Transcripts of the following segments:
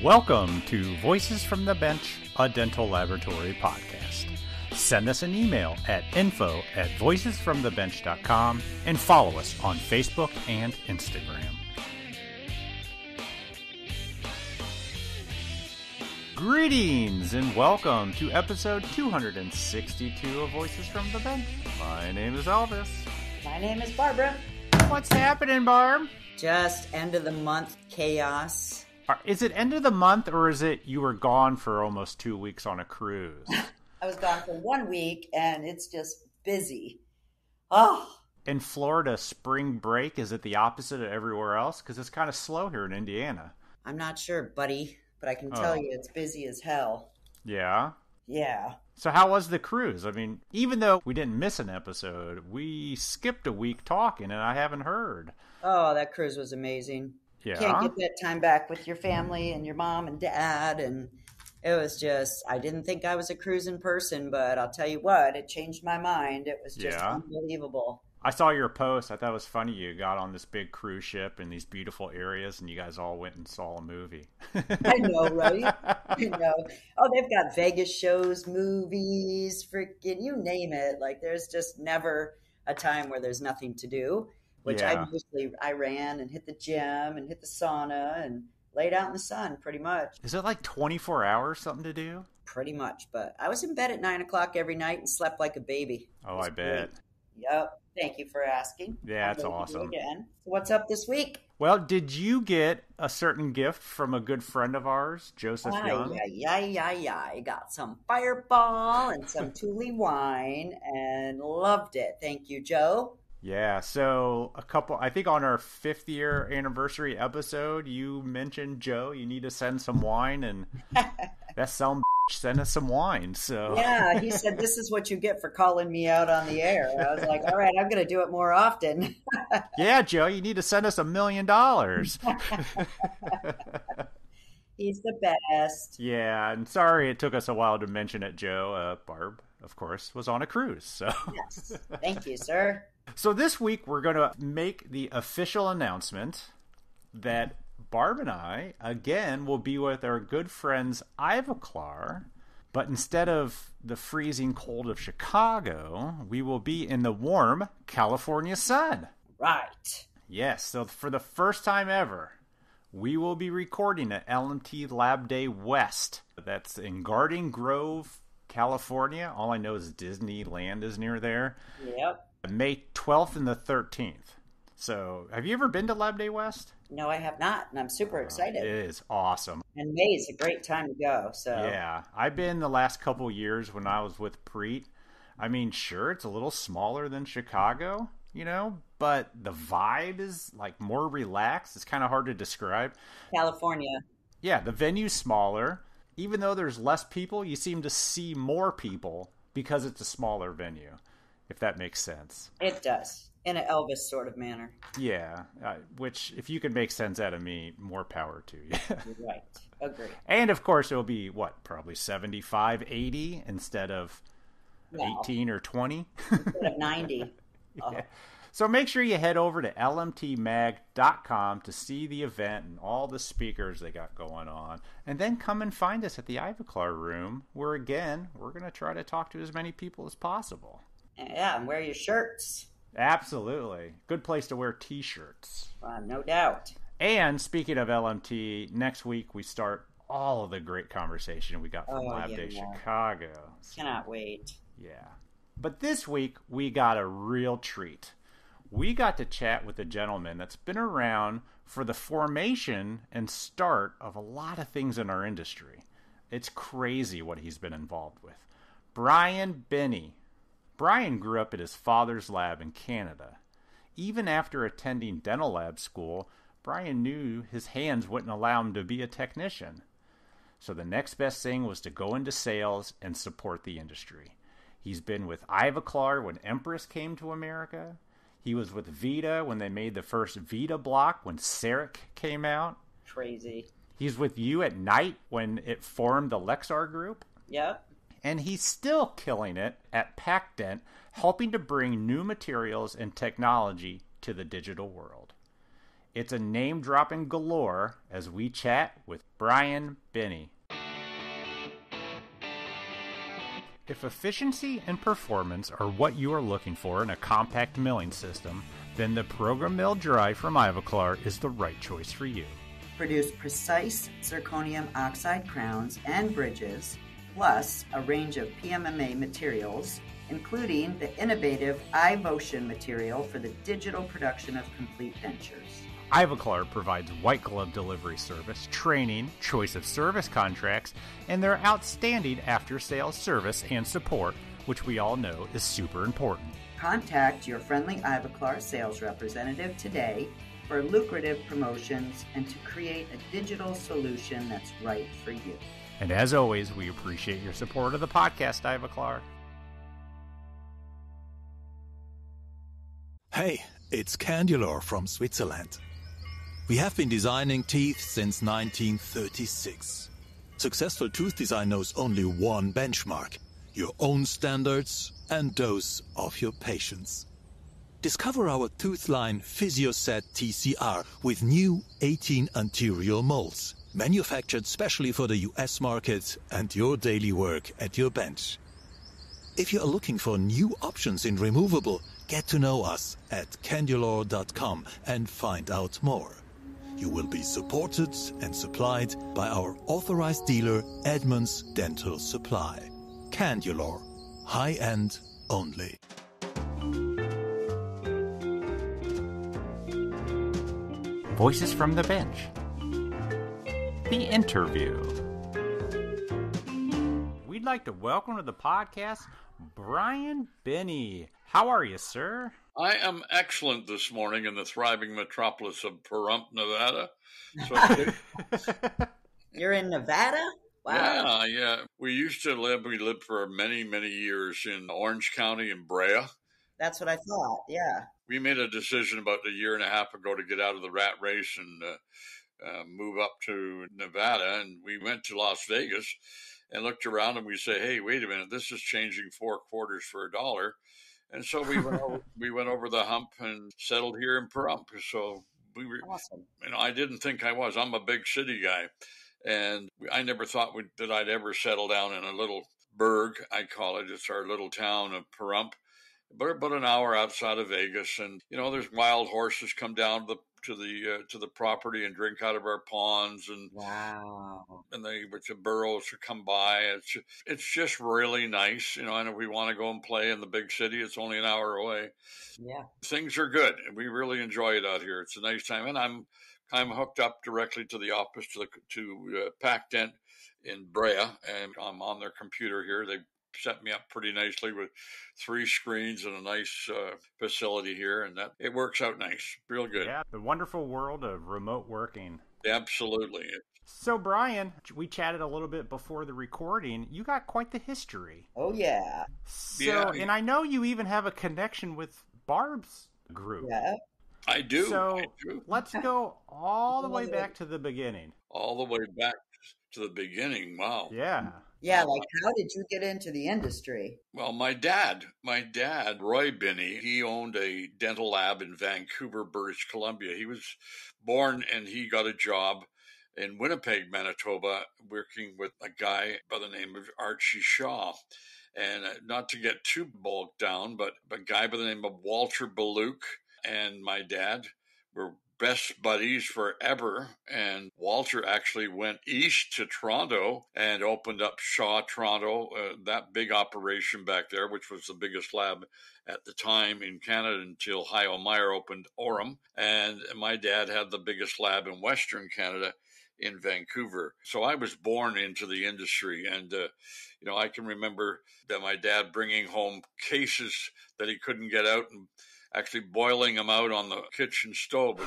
Welcome to Voices from the Bench, a dental laboratory podcast. Send us an email at info@voicesfromthebench.com and follow us on Facebook and Instagram. Greetings and welcome to episode 262 of Voices from the Bench. My name is Elvis. My name is Barbara. What's happening, Barb? Just end of the month chaos. Is it end of the month, or is it you were gone for almost 2 weeks on a cruise? I was gone for 1 week, and it's just busy. Oh. In Florida, spring break, is it the opposite of everywhere else? Because it's kind of slow here in Indiana. I'm not sure, buddy, but I can tell you it's busy as hell. Yeah? Yeah. So how was the cruise? I mean, even though we didn't miss an episode, we skipped a week talking, and I haven't heard. Oh, that cruise was amazing. Yeah. Can't get that time back with your family and your mom and dad, and it was just, I didn't think I was a cruising person, but I'll tell you what, it changed my mind. It was just unbelievable. I saw your post. I thought it was funny. You got on this big cruise ship in these beautiful areas, and you guys all went and saw a movie. I know, right? I know. Oh, they've got Vegas shows, movies, freaking, you name it. Like, there's just never a time where there's nothing to do. Which I ran and hit the gym and hit the sauna and laid out in the sun, pretty much. Is it like 24 hours something to do? Pretty much, but I was in bed at 9 o'clock every night and slept like a baby. Oh, I bet. Yep. Thank you for asking. Yeah, that's awesome. Again. So what's up this week? Well, did you get a certain gift from a good friend of ours, Joseph Young? I got some Fireball and some Thule wine and loved it. Thank you, Joe. Yeah, so I think on our 5th year anniversary episode, you mentioned, Joe, you need to send some wine, and that son sent us some wine. So yeah, he said, this is what you get for calling me out on the air. I was like, all right, I'm going to do it more often. Yeah, Joe, you need to send us $1 million. He's the best. Yeah, and sorry it took us a while to mention it, Joe. Barb, of course, was on a cruise. So yes, thank you, sir. So this week we're going to make the official announcement that Barb and I, again, will be with our good friends Ivoclar, but instead of the freezing cold of Chicago, we will be in the warm California sun. Right. Yes, so for the first time ever, we will be recording at LMT Lab Day West. That's in Garden Grove, California. All I know is Disneyland is near there. Yep. May 12th and the 13th. So, have you ever been to Lab Day West? No, I have not, and I'm super excited. It is awesome. And May is a great time to go. So yeah, I've been the last couple years when I was with Preet. I mean, sure, it's a little smaller than Chicago, but the vibe is like more relaxed. It's kind of hard to describe. California. Yeah, the venue's smaller. Even though there's less people, you seem to see more people because it's a smaller venue. If that makes sense. It does, in an Elvis sort of manner. Yeah, which, if you can make sense out of me, more power to you. Right, agree. And, of course, it'll be, probably 75, 80 instead of 18 or 20? Instead of 90. Oh. Yeah. So make sure you head over to lmtmag.com to see the event and all the speakers they got going on. And then come and find us at the Ivoclar room, where, again, we're going to try to talk to as many people as possible. Yeah, and wear your shirts. Absolutely. Good place to wear T-shirts. No doubt. And speaking of LMT, next week we start all of the great conversation we got from Lab Day Chicago. Cannot wait. Yeah. But this week we got a real treat. We got to chat with a gentleman that's been around for the formation and start of a lot of things in our industry. It's crazy what he's been involved with. Brian Binnie. Brian grew up at his father's lab in Canada. Even after attending dental lab school, Brian knew his hands wouldn't allow him to be a technician. So the next best thing was to go into sales and support the industry. He's been with Ivoclar when Empress came to America. He was with Vita when they made the first Vita block when CEREC came out. Crazy. He's with you at Night when it formed the Lexar Group. Yep. And he's still killing it at PacDent, helping to bring new materials and technology to the digital world. It's a name-dropping galore as we chat with Brian Binnie. If efficiency and performance are what you are looking for in a compact milling system, then the Program Mill Drive from Ivoclar is the right choice for you. Produce precise zirconium oxide crowns and bridges, plus a range of PMMA materials, including the innovative iVotion material for the digital production of complete dentures. Ivoclar provides white glove delivery service, training, choice of service contracts, and their outstanding after-sales service and support, which we all know is super important. Contact your friendly Ivoclar sales representative today for lucrative promotions and to create a digital solution that's right for you. And as always, we appreciate your support of the podcast, Ivoclar. Hey, it's Candulor from Switzerland. We have been designing teeth since 1936. Successful tooth design knows only one benchmark: your own standards and those of your patients. Discover our tooth line PhysioSet TCR with new 18 anterior molds, manufactured specially for the US market and your daily work at your bench. If you are looking for new options in removable, get to know us at candulor.com and find out more. You will be supported and supplied by our authorized dealer, Edmunds Dental Supply. Candulor. High-end only. Voices from the Bench. The interview. We'd like to welcome to the podcast Brian Binnie. How are you, sir? I am excellent this morning in the thriving metropolis of Pahrump, Nevada. So, You're in Nevada? Wow. Yeah. We lived for many, many years in Orange County in Brea. That's what I thought, yeah. We made a decision about a year and a half ago to get out of the rat race and move up to Nevada. And we went to Las Vegas and looked around and we say, hey, wait a minute, this is changing 4 quarters for $1. And so we went over the hump and settled here in Pahrump. So we were Awesome. I didn't think I was. I'm a big city guy, and I never thought that I'd ever settle down in a little burg. I call it. It's our little town of Pahrump, but about an hour outside of Vegas. And there's wild horses come down to the property and drink out of our ponds, and wow, and the burros to come by. It's just really nice. I know we want to go and play in the big city. It's only an hour away. Yeah, things are good, and we really enjoy it out here. It's a nice time, and I'm hooked up directly to the office to Pac Dent in Brea, and I'm on their computer here. They set me up pretty nicely with 3 screens and a nice facility here, and that it works out nice, real good. Yeah, the wonderful world of remote working. Absolutely. So, Brian, we chatted a little bit before the recording. You got quite the history. Oh, yeah. And I know you even have a connection with Barb's group. Yeah. I do. So let's go all the way back to the beginning. All the way back to the beginning. Wow. Yeah. Yeah, like how did you get into the industry? Well, my dad, Roy Binnie, he owned a dental lab in Vancouver, British Columbia. He was born and he got a job in Winnipeg, Manitoba, working with a guy by the name of Archie Shaw. And not to get too bogged down, but a guy by the name of Walter Baluch and my dad were best buddies forever. And Walter actually went east to Toronto and opened up Shaw Toronto, that big operation back there, which was the biggest lab at the time in Canada until Hyo Meyer opened Orem. And my dad had the biggest lab in Western Canada in Vancouver. So I was born into the industry. And, I can remember that my dad bringing home cases that he couldn't get out and actually boiling them out on the kitchen stove.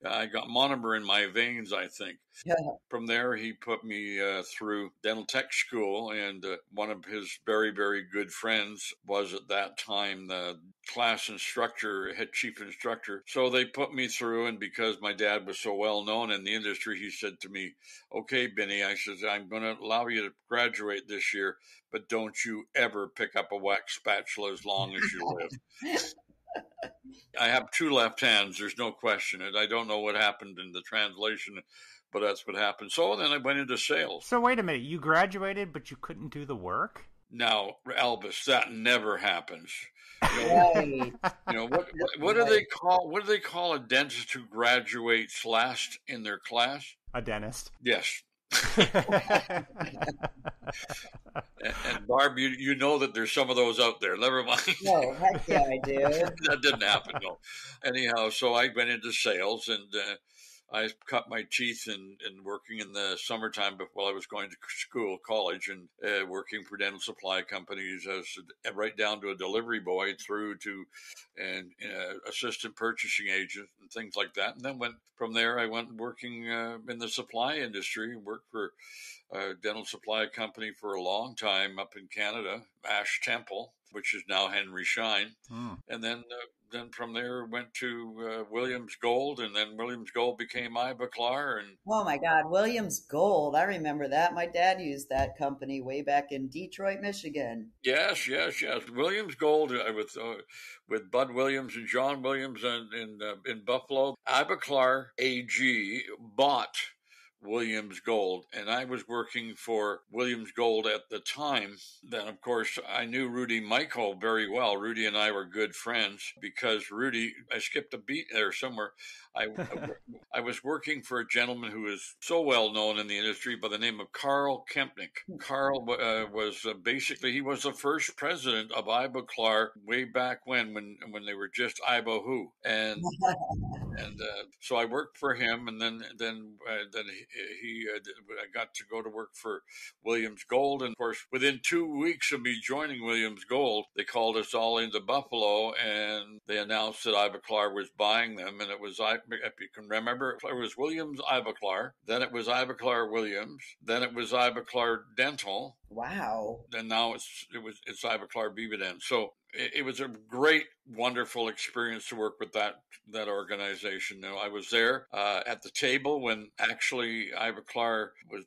I got monomer in my veins, I think. Yeah. From there, he put me through dental tech school, and one of his very, very good friends was at that time the class instructor, head chief instructor. So they put me through, and because my dad was so well known in the industry, he said to me, okay, Binnie, I said, I'm going to allow you to graduate this year, but don't you ever pick up a wax spatula as long as you live. I have two left hands. There's no question. I don't know what happened in the translation, but that's what happened. So then I went into sales. So wait a minute. You graduated, but you couldn't do the work? Now, Elvis, that never happens. Right. What do they call? What do they call a dentist who graduates last in their class? A dentist. Yes. And Barb, you know that there's some of those out there. Never mind. Oh, heck yeah, I do. That didn't happen, no. Anyhow, so I went into sales, and I cut my teeth in working in the summertime while I was going to college, and working for dental supply companies as right down to a delivery boy through to an assistant purchasing agent and things like that. And then from there, I went working in the supply industry, worked for a dental supply company for a long time up in Canada, Ash Temple, which is now Henry Schein. And then from there went to Williams Gold, and then Williams Gold became Ivoclar. And oh my God, Williams Gold! I remember that. My dad used that company way back in Detroit, Michigan. Yes. Williams Gold with Bud Williams and John Williams in Buffalo. Ivoclar AG bought Williams Gold, and I was working for Williams Gold at the time. Then, of course, I knew Rudy Michael very well. Rudy and I were good friends because Rudy, I skipped a beat there somewhere. I was working for a gentleman who is so well known in the industry by the name of Carl Kempnick. Carl was basically, he was the first president of Ivoclar way back when they were just Ivo Who. And so I worked for him, and then I got to go to work for Williams Gold. And of course, within 2 weeks of me joining Williams Gold, they called us all into Buffalo, and they announced that Ivoclar was buying them. And it was, if you can remember, it was Williams Ivoclar, then it was Ivoclar Williams, then it was Ivoclar Dental. Wow. And now it's Ivoclar Vivadent. So it was a great, wonderful experience to work with that organization. I was there at the table when actually Ivoclar was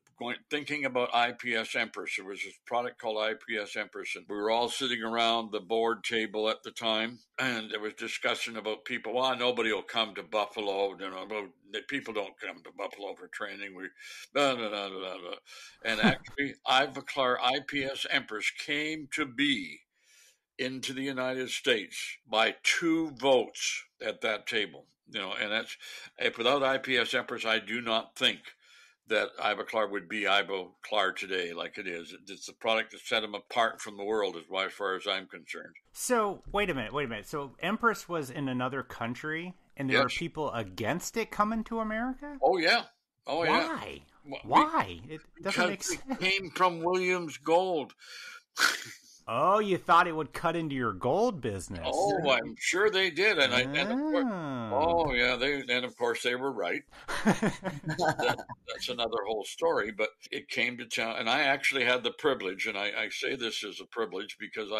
thinking about IPS Empress. There was this product called IPS Empress, and we were all sitting around the board table at the time, and there was discussion about people. Well, nobody will come to Buffalo. People don't come to Buffalo for training. And actually, Ivoclar IPS Empress came to be into the United States by 2 votes at that table. And that's, if without IPS Empress, I do not think that Ivoclar would be Ivoclar today like it is. It's the product that set them apart from the world, as far as I'm concerned. So wait a minute. So Empress was in another country, and there were people against it coming to America? Oh yeah. Why? Why? It doesn't make sense. It came from Williams Gold. Oh, you thought it would cut into your gold business? Oh, I'm sure they did, and of course they were right. That's another whole story. But it came to town, and I actually had the privilege, and I say this as a privilege because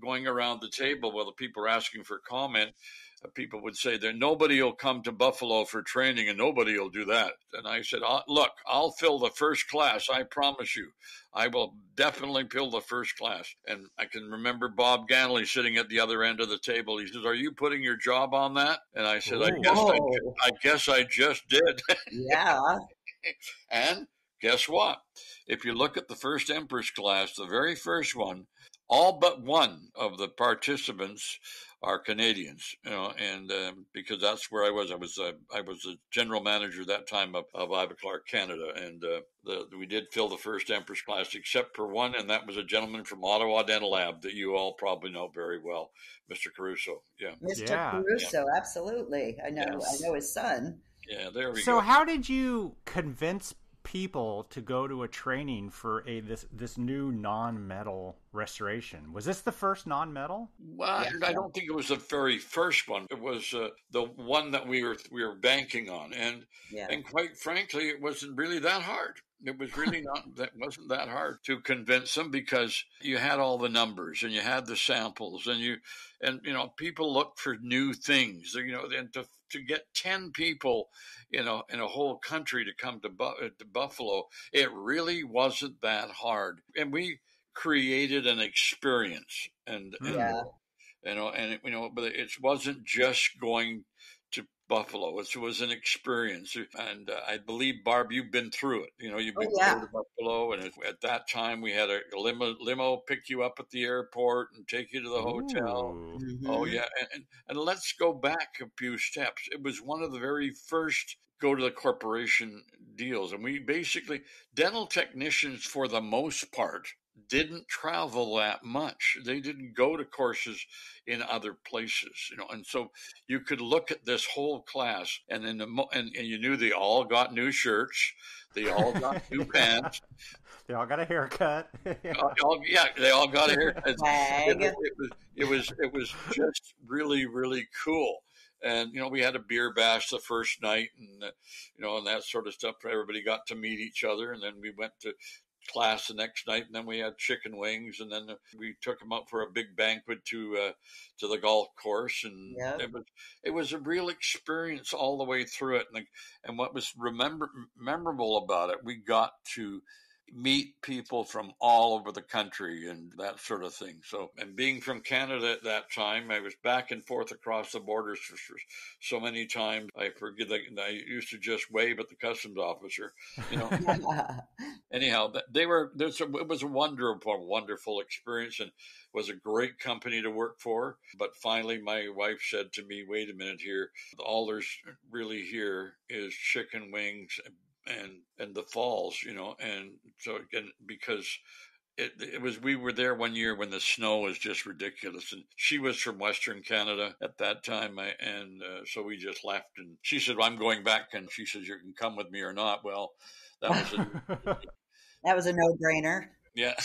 going around the table while the people were asking for comment. People would say that nobody will come to Buffalo for training and nobody will do that. And I said, look, I'll fill the first class. I promise you. I will definitely fill the first class. And I can remember Bob Ganley sitting at the other end of the table. He says, are you putting your job on that? And I said, I guess I just did. Yeah. And guess what? If you look at the first Empress class, the very first one, all but one of the participants are Canadians, and because that's where I was. I was a general manager that time of Ivoclar Canada, and we did fill the first Empress class except for one, and that was a gentleman from Ottawa Dental Lab that you all probably know very well, Mr. Caruso. Yeah, Mr. Caruso, absolutely. I know. Yes. I know his son. Yeah, there we go. So, how did you convince people to go to a training for this new non-metal restoration? Was this the first non-metal? Well, I don't think it was the very first one. It was the one that we were banking on, and quite frankly, it wasn't really that hard. It was really wasn't that hard to convince them because you had all the numbers and you had the samples and people look for new things, and to get 10 people, in a whole country to come to Buffalo, it really wasn't that hard. And we created an experience and But it wasn't just going to Buffalo. It was an experience. And I believe, Barb, you've been through it. You've Oh been yeah. to Buffalo. And at that time, we had a limo pick you up at the airport and take you to the hotel. Ooh. Oh, Mm-hmm. yeah. And let's go back a few steps. It was one of the very first go to the corporation deals. And we basically, dental technicians, for the most part, didn't travel that much. They didn't go to courses in other places, and so you could look at this whole class, and and you knew they all got new shirts, they all got new pants, They all got a haircut. they all got a haircut. Swag. It was just really, really cool. And we had a beer bash the first night, and and that sort of stuff. Everybody got to meet each other, and then we went to class the next night, and then we had chicken wings, and then we took them out for a big banquet to the golf course, and Yep. it was a real experience all the way through it. And what was memorable about it, we got to meet people from all over the country and that sort of thing. So, and being from Canada at that time, I was back and forth across the borders for so many times. I forget that I used to just wave at the customs officer, Anyhow, it was a wonderful experience, and was a great company to work for. But finally, my wife said to me, "Wait a minute here. All there's really here is chicken wings and the falls, And so again, because we were there one year when the snow was just ridiculous, and she was from Western Canada at that time, so we just left, and she said, well, I'm going back, and she says, you can come with me or not. Well, that was That was a no-brainer. yeah.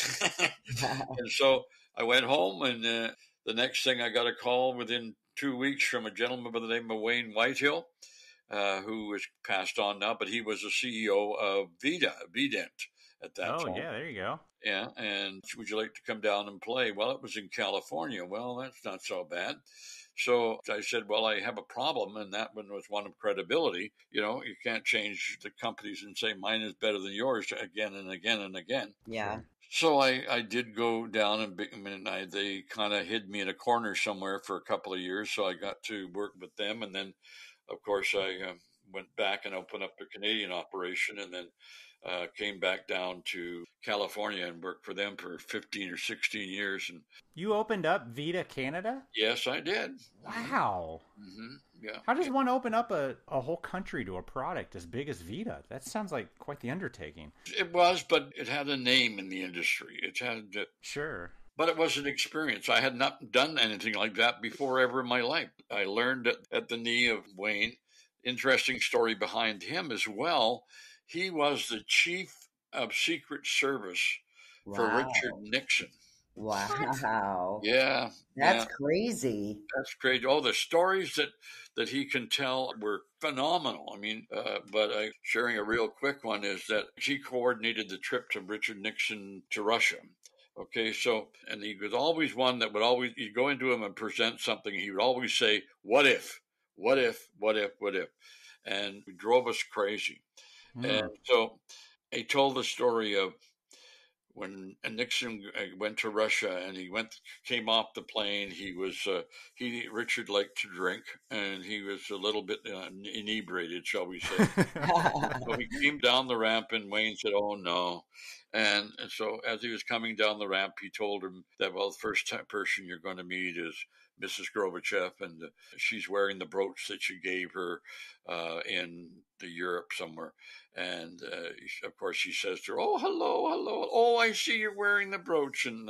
And so I went home, and the next thing, I got a call within 2 weeks from a gentleman by the name of Wayne Whitehill, who is passed on now, but he was the CEO of Vident at that time. Oh, yeah, there you go. Yeah, and would you like to come down and play? Well, it was in California. Well, that's not so bad. So I said, well, I have a problem, and that one was one of credibility. You can't change the companies and say mine is better than yours again and again and again. Yeah. So I did go down, and they kind of hid me in a corner somewhere for a couple of years, so I got to work with them. And then, of course, I went back and opened up the Canadian operation, and then came back down to California and worked for them for 15 or 16 years. And You opened up Vita Canada? yes, I did. Wow. Mm-hmm. Yeah. How does one open up a whole country to a product as big as Vita? That sounds like quite the undertaking. It was, but it had a name in the industry. Sure. But it was an experience. I had not done anything like that before ever in my life. I learned at the knee of Wayne. Interesting story behind him as well. He was the chief of Secret Service for Richard Nixon. Wow. Yeah. That's crazy. That's crazy. Oh, the stories that he can tell were phenomenal. I mean, but sharing a real quick one is that he coordinated the trip to Richard Nixon to Russia. Okay, so, and he was always one that you'd go into him and present something. He would always say, what if, what if, what if, what if? And it drove us crazy. And so he told the story of when Nixon went to Russia, and he came off the plane. Richard liked to drink, and he was a little bit inebriated, shall we say. So he came down the ramp, and Wayne said, oh no. And so as he was coming down the ramp, he told him that, well, the first person you're going to meet is Mrs. Gorbachev, and she's wearing the brooch that you gave her in Europe somewhere. And of course, she says to her, "Oh, hello, hello! Oh, I see you're wearing the brooch." And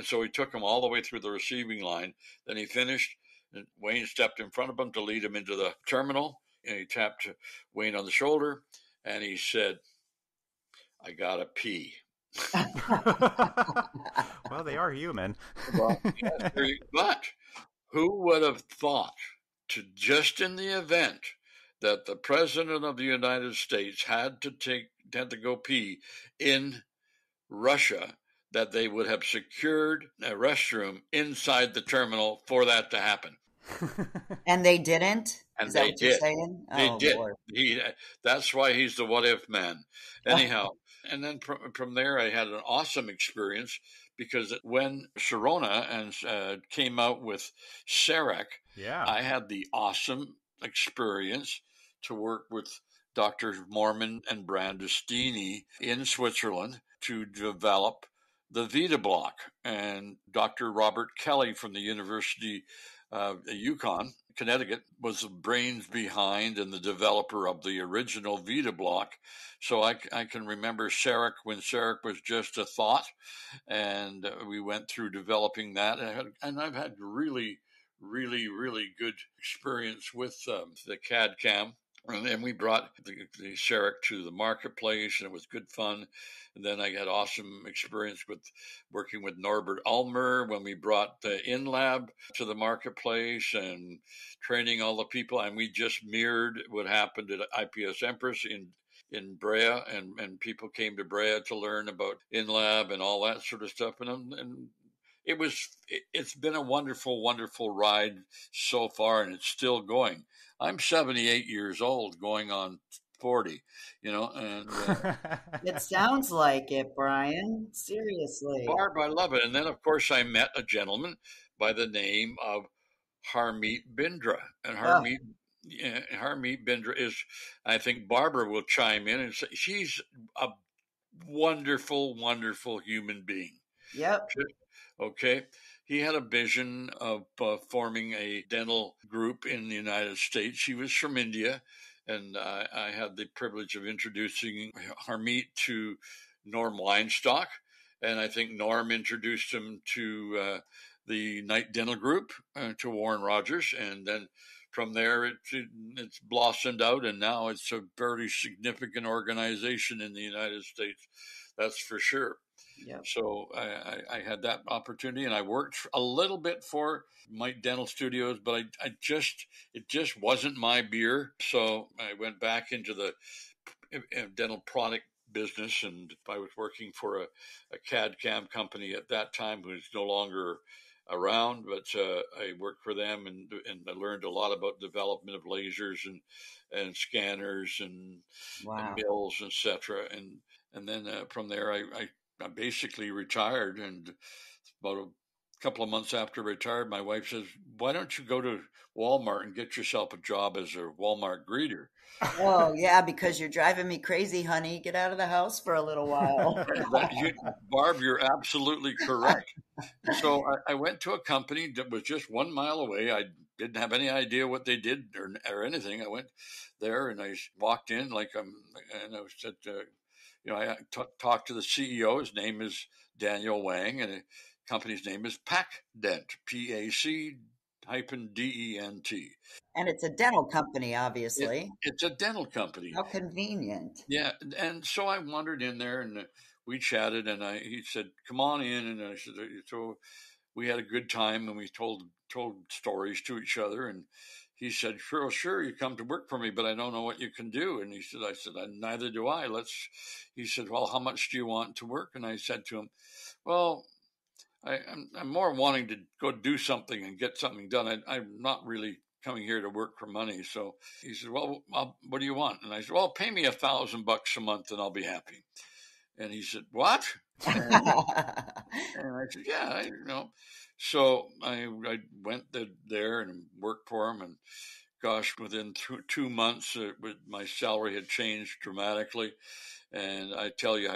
so he took him all the way through the receiving line. Then he finished, and Wayne stepped in front of him to lead him into the terminal. And he tapped Wayne on the shoulder, and he said, "I gotta pee." Well, they are human. But who would have thought, just in the event that the president of the United States had to go pee in Russia, that they would have secured a restroom inside the terminal for that to happen? And they didn't? And Is that what you're saying? They Oh, did. Lord. That's why he's the what if man. Anyhow, And then from there, I had an awesome experience because when Sirona came out with CEREC, Yeah. I had the awesome experience to work with Dr. Mormon and Brandestini in Switzerland to develop the Vita block. And Dr. Robert Kelly from the University of Yukon, Connecticut, was the brains behind and the developer of the original Vita block. So I can remember CEREC when CEREC was just a thought, and we went through developing that. And I've had really, really, really good experience with the CAD CAM. And then we brought the CEREC to the marketplace, and it was good fun. And then I had awesome experience with working with Norbert Ulmer when we brought the InLab to the marketplace and training all the people. And we just mirrored what happened at IPS Empress in Brea, and people came to Brea to learn about InLab and all that sort of stuff. And it's been a wonderful, wonderful ride so far, and it's still going. I'm 78 years old, going on 40, and It sounds like it, Brian. Seriously. Barb, I love it. And then, of course, I met a gentleman by the name of Harmeet Bindra, and Harmeet Bindra is, I think Barbara will chime in and say she's a wonderful, wonderful human being. Yep. Okay. He had a vision of forming a dental group in the United States. He was from India, and I had the privilege of introducing Harmeet to Norm Weinstock, and I think Norm introduced him to the Knight Dental Group, to Warren Rogers, and then from there it's blossomed out, and now it's a very significant organization in the United States. That's for sure. Yep. So I had that opportunity, and I worked a little bit for Mike Dental Studios, but it just wasn't my beer. So I went back into the dental product business, and I was working for a CAD CAM company at that time who's no longer around, but I worked for them, and I learned a lot about development of lasers and scanners and mills, etc. And then from there I basically retired, and about a couple of months after I retired, my wife says, "Why don't you go to Walmart and get yourself a job as a Walmart greeter?" Oh, yeah, because you're driving me crazy, honey. Get out of the house for a little while. Barb, you're absolutely correct. So I went to a company that was just 1 mile away. I didn't have any idea what they did or anything. I went there and I walked in and I said, I talked to the CEO. His name is Daniel Wang, and the company's name is PacDent, PAC-DENT. And it's a dental company, obviously. It's a dental company. How convenient. Yeah, and so I wandered in there, and we chatted, and he said, "Come on in," and I said, so we had a good time, and we told stories to each other, and he said, sure, you come to work for me, but I don't know what you can do. And I said, neither do I. He said, well, how much do you want to work? And I said to him, well, I'm more wanting to go do something and get something done. I'm not really coming here to work for money. So he said, well, what do you want? And I said, well, pay me $1,000 a month and I'll be happy. And he said, what? And I said, yeah, So I went there and worked for him, and gosh, within 2 months, my salary had changed dramatically. And I tell you,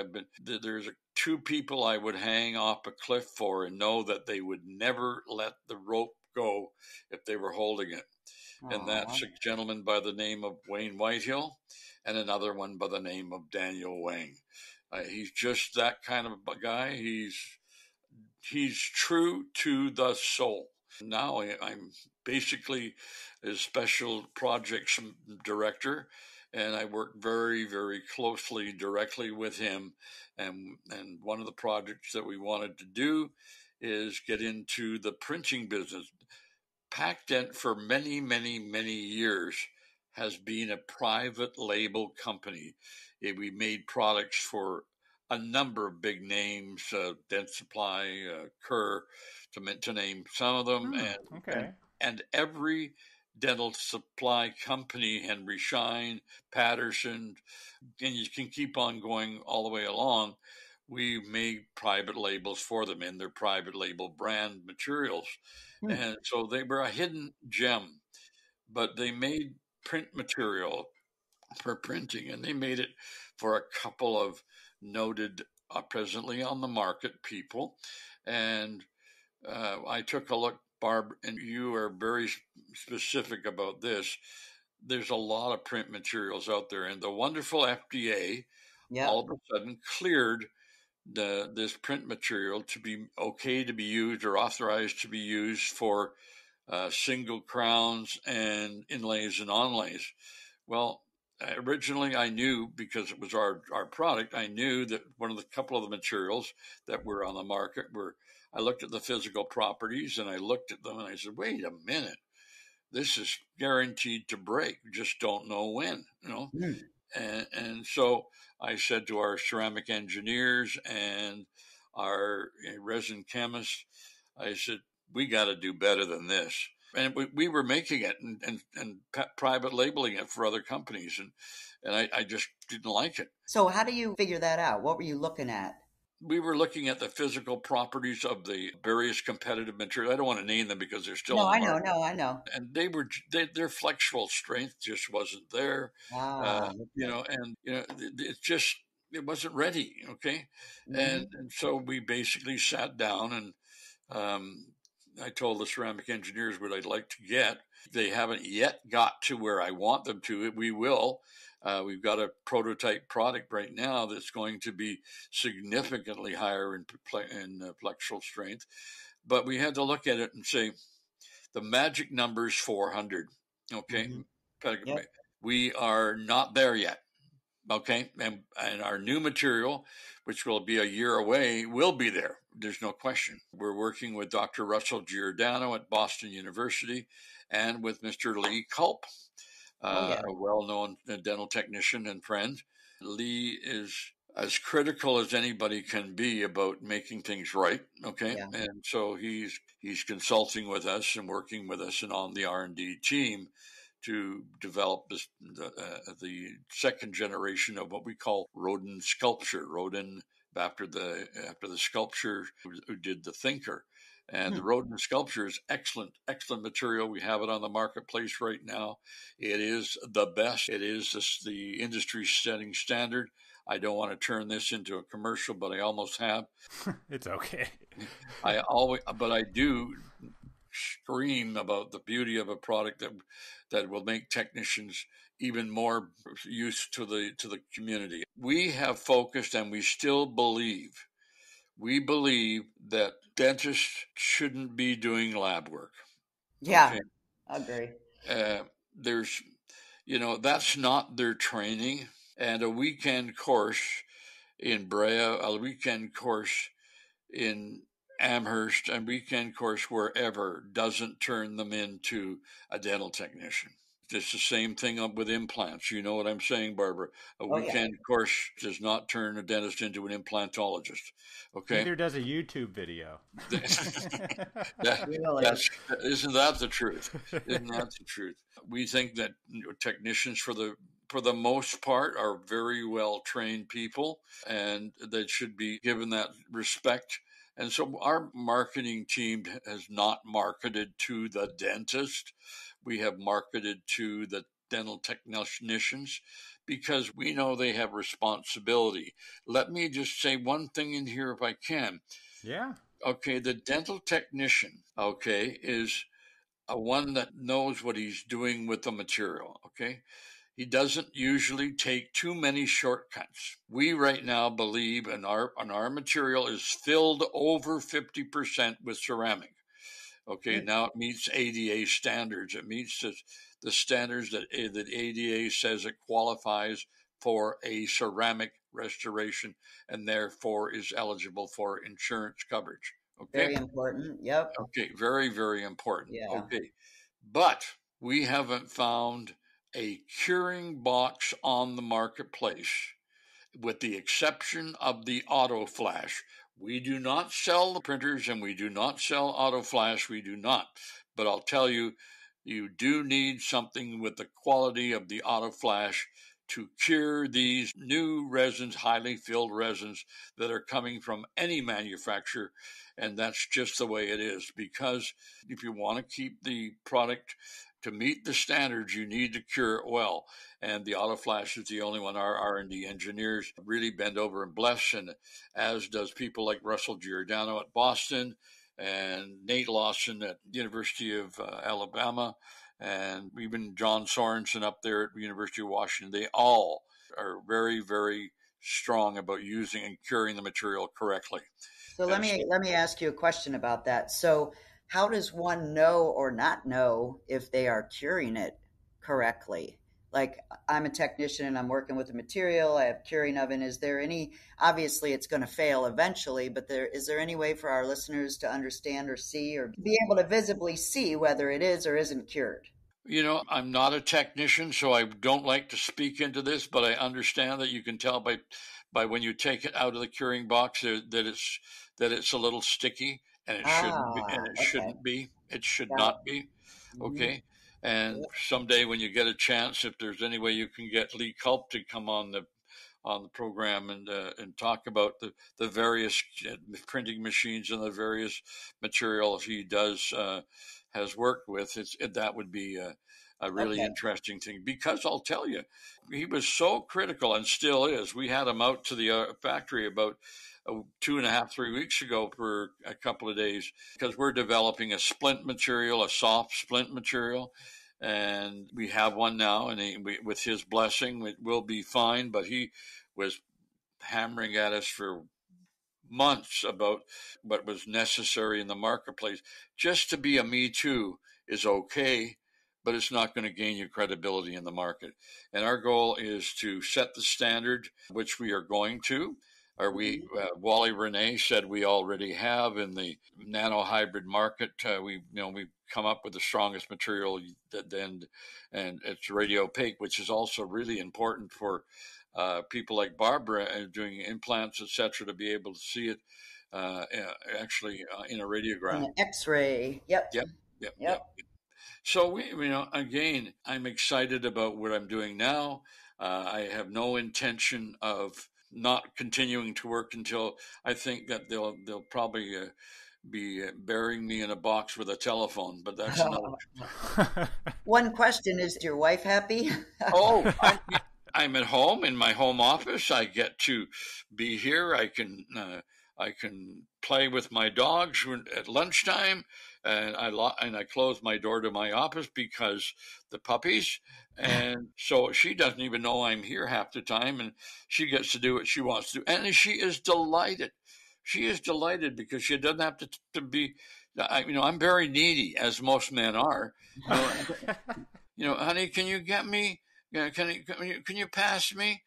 there's two people I would hang off a cliff for and know that they would never let the rope go if they were holding it. Aww. And that's a gentleman by the name of Wayne Whitehill and another one by the name of Daniel Wang. He's just that kind of a guy. He's true to the soul. Now I'm basically a special projects director, and I work very, very closely directly with him. And one of the projects that we wanted to do is get into the printing business. PacDent for many, many, many years has been a private label company. We made products for a number of big names, Dent Supply, Kerr, to name some of them. Okay. And every dental supply company, Henry Schein, Patterson, and you can keep on going all the way along. We made private labels for them in their private label brand materials. And so they were a hidden gem, but they made print material for printing, and they made it for a couple of noted, presently on the market people. And I took a look, Barb, and you are very specific about this. There's a lot of print materials out there, and the wonderful FDA all of a sudden cleared this print material to be okay to be used or authorized to be used for single crowns and inlays and onlays. Well, originally I knew, because it was our product, I knew that one of the couple of the materials that were on the market were, I looked at the physical properties and I looked at them and I said, wait a minute, this is guaranteed to break. We just don't know when, you know? And so I said to our ceramic engineers and our resin chemists, I said, we got to do better than this. And we were making it and private labeling it for other companies. And I just didn't like it. So how do you figure that out? What were you looking at? We were looking at the physical properties of the various competitive materials. I don't want to name them because they're still on the market. I know. And their flexural strength just wasn't there. It wasn't ready. Okay. And so we basically sat down and I told the ceramic engineers what I'd like to get. They haven't yet got to where I want them to. We will. We've got a prototype product right now that's going to be significantly higher in flexural strength. But we had to look at it and say, the magic number is 400. Okay. We are not there yet. Okay. And our new material, which will be a year away, will be there. There's no question. We're working with Dr. Russell Giordano at Boston University and with Mr. Lee Culp, a well-known dental technician and friend. Lee is as critical as anybody can be about making things right. Okay. Yeah. And so he's consulting with us and working with us and on the R&D team to develop the second generation of what we call Rodin sculpture. Rodin, after the sculpture who did the Thinker. And the Rodin sculpture is excellent material. We have it on the marketplace right now. It is the best. It is the industry setting standard. I don't want to turn this into a commercial, but I almost have. It's okay. But I do scream about the beauty of a product that will make technicians even more use to the community. We have focused, and we still believe that dentists shouldn't be doing lab work. Yeah, okay? I agree. That's not their training. And a weekend course in Brea, a weekend course in Amherst, a weekend course wherever doesn't turn them into a dental technician. It's the same thing with implants. You know what I'm saying, Barbara? A weekend course does not turn a dentist into an implantologist. Okay. Neither does a YouTube video. Isn't that the truth? Isn't that the truth? We think that technicians, for the most part, are very well trained people, and that should be given that respect. And so our marketing team has not marketed to the dentist. We have marketed to the dental technicians because we know they have responsibility. Let me just say one thing in here if I can. Yeah. Okay, the dental technician, is one that knows what he's doing with the material, okay? He doesn't usually take too many shortcuts. We right now believe in our material is filled over 50% with ceramic. Okay, now it meets ADA standards. It meets the standards that ADA says it qualifies for a ceramic restoration and therefore is eligible for insurance coverage. Okay. Very important. Yep. Okay, very, very important. Yeah. Okay, but we haven't found a curing box on the marketplace, with the exception of the Auto Flash. We do not sell the printers and we do not sell Auto Flash. We do not. But I'll tell you, you do need something with the quality of the auto flash to cure these new resins, highly filled resins that are coming from any manufacturer. And that's just the way it is, because if you want to keep the product to meet the standards, you need to cure it well. And the auto flash is the only one. Our R&D engineers really bend over and bless, and as does people like Russell Giordano at Boston and Nate Lawson at the University of Alabama, and even John Sorensen up there at the University of Washington. They all are very, very strong about using and curing the material correctly. So let me ask you a question about that. So how does one know or not know if they are curing it correctly? Like, I'm a technician and I'm working with a material, I have curing oven. Is there any, obviously it's going to fail eventually, but is there any way for our listeners to understand or see or be able to visibly see whether it is or isn't cured? You know, I'm not a technician, so I don't like to speak into this, but I understand that you can tell by when you take it out of the curing box that it's a little sticky, and it shouldn't be, and it Okay. shouldn't be. It should Got not be. Okay. And Yep. someday when you get a chance, if there's any way you can get Lee Culp to come on the program and talk about the various printing machines and the various materials he has worked with, that would be a really interesting thing, because I'll tell you, he was so critical and still is. We had him out to the factory about 2.5, 3 weeks ago for a couple of days, because we're developing a splint material, a soft splint material. And we have one now, and with his blessing, it will be fine. But he was hammering at us for months about what was necessary in the marketplace. Just to be a Me Too is okay, but it's not going to gain you credibility in the market. And our goal is to set the standard, which we are going to. Or Wally Renee said we already have in the nano hybrid market. We've come up with the strongest material, and it's radio opaque, which is also really important for people like Barbara doing implants, etc., to be able to see it actually in a radiogram. In an X-ray. Yep. Yep. So again, I'm excited about what I'm doing now. I have no intention of not continuing to work until I think that they'll probably be burying me in a box with a telephone, but that's another. One question: is your wife happy? Oh, I'm at home in my home office. I get to be here. I can play with my dogs at lunchtime, and I close my door to my office because the puppies. And so she doesn't even know I'm here half the time, and she gets to do what she wants to do. And she is delighted. She is delighted because she doesn't have to be, I'm very needy, as most men are. Honey, can you get me? Can you pass me?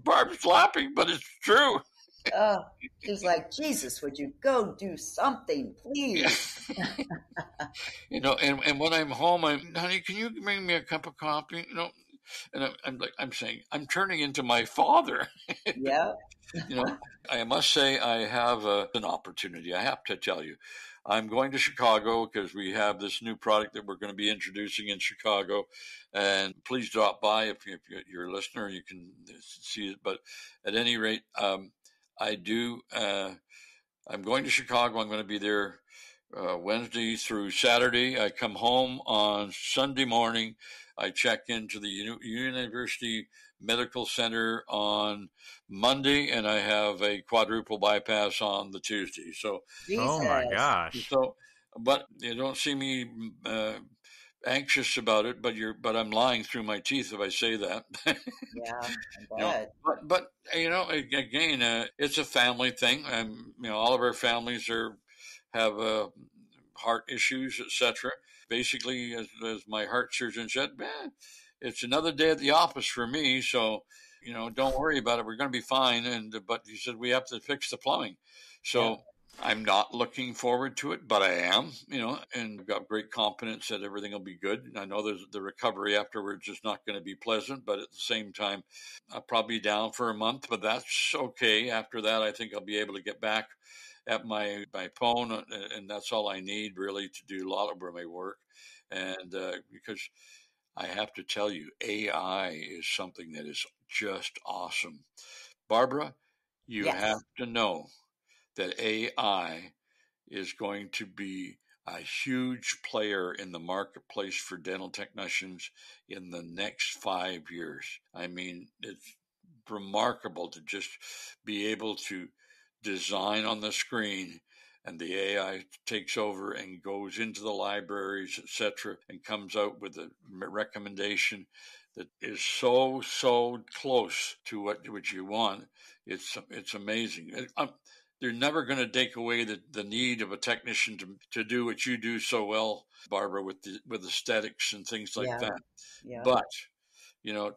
Barb's laughing, but it's true. Oh, she's like, Jesus, would you go do something, please? And when I'm home, honey, can you bring me a cup of coffee? And I'm saying, I'm turning into my father. Yeah. I must say I have an opportunity. I have to tell you, I'm going to Chicago because we have this new product that we're going to be introducing in Chicago. And please drop by if you're a listener, you can see it. But at any rate, I'm going to Chicago. I'm going to be there Wednesday through Saturday. I come home on Sunday morning. I check into the University Medical Center on Monday, and I have a quadruple bypass on the Tuesday. So, oh my gosh! So, but you don't see me anxious about it, but I'm lying through my teeth if I say that. Yeah, I bet. But again, it's a family thing. All of our families have heart issues, etc. Basically, as my heart surgeon said, it's another day at the office for me. So, don't worry about it. We're going to be fine. But he said we have to fix the plumbing. So. Yeah. I'm not looking forward to it, but I am, and I've got great confidence that everything will be good. I know the recovery afterwards is not going to be pleasant, but at the same time, I'll probably be down for a month, but that's okay. After that, I think I'll be able to get back at my phone, and that's all I need really to do a lot of my work. And because I have to tell you, AI is something that is just awesome. Barbara, you have Yes. to know that AI is going to be a huge player in the marketplace for dental technicians in the next 5 years. I mean, it's remarkable to just be able to design on the screen and the AI takes over and goes into the libraries, etc., and comes out with a recommendation that is so close to what you want. It's amazing. They're never going to take away the need of a technician to do what you do so well, Barbara, with aesthetics and things like Yeah. that. Yeah. But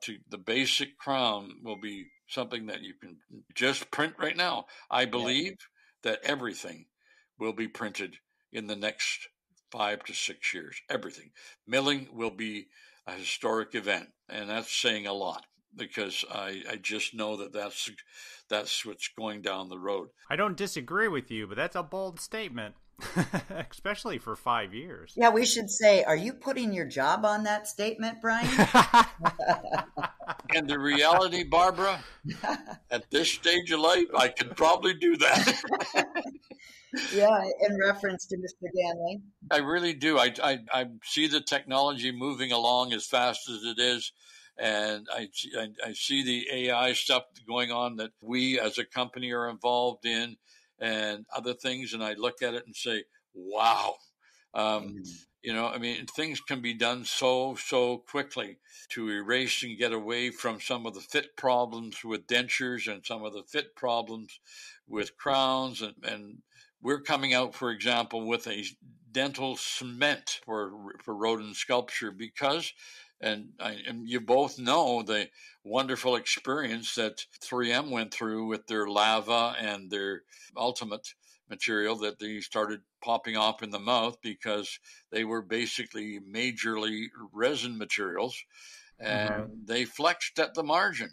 to the basic crown will be something that you can just print right now. I believe that everything will be printed in the next 5 to 6 years. Everything. Milling will be a historic event, and that's saying a lot because I just know that's what's going down the road. I don't disagree with you, but that's a bold statement, especially for 5 years. Yeah, we should say, are you putting your job on that statement, Brian? And the reality, Barbara, at this stage of life, I could probably do that. Yeah, in reference to Mr. Ganley. I really do. I see the technology moving along as fast as it is. And I see the AI stuff going on that we as a company are involved in and other things. And I look at it and say, wow. I mean, things can be done so quickly to erase and get away from some of the fit problems with dentures and some of the fit problems with crowns. And we're coming out, for example, with a dental cement for rodent sculpture because, and you both know the wonderful experience that 3M went through with their lava and their ultimate material that they started popping off in the mouth because they were basically majorly resin materials and they flexed at the margin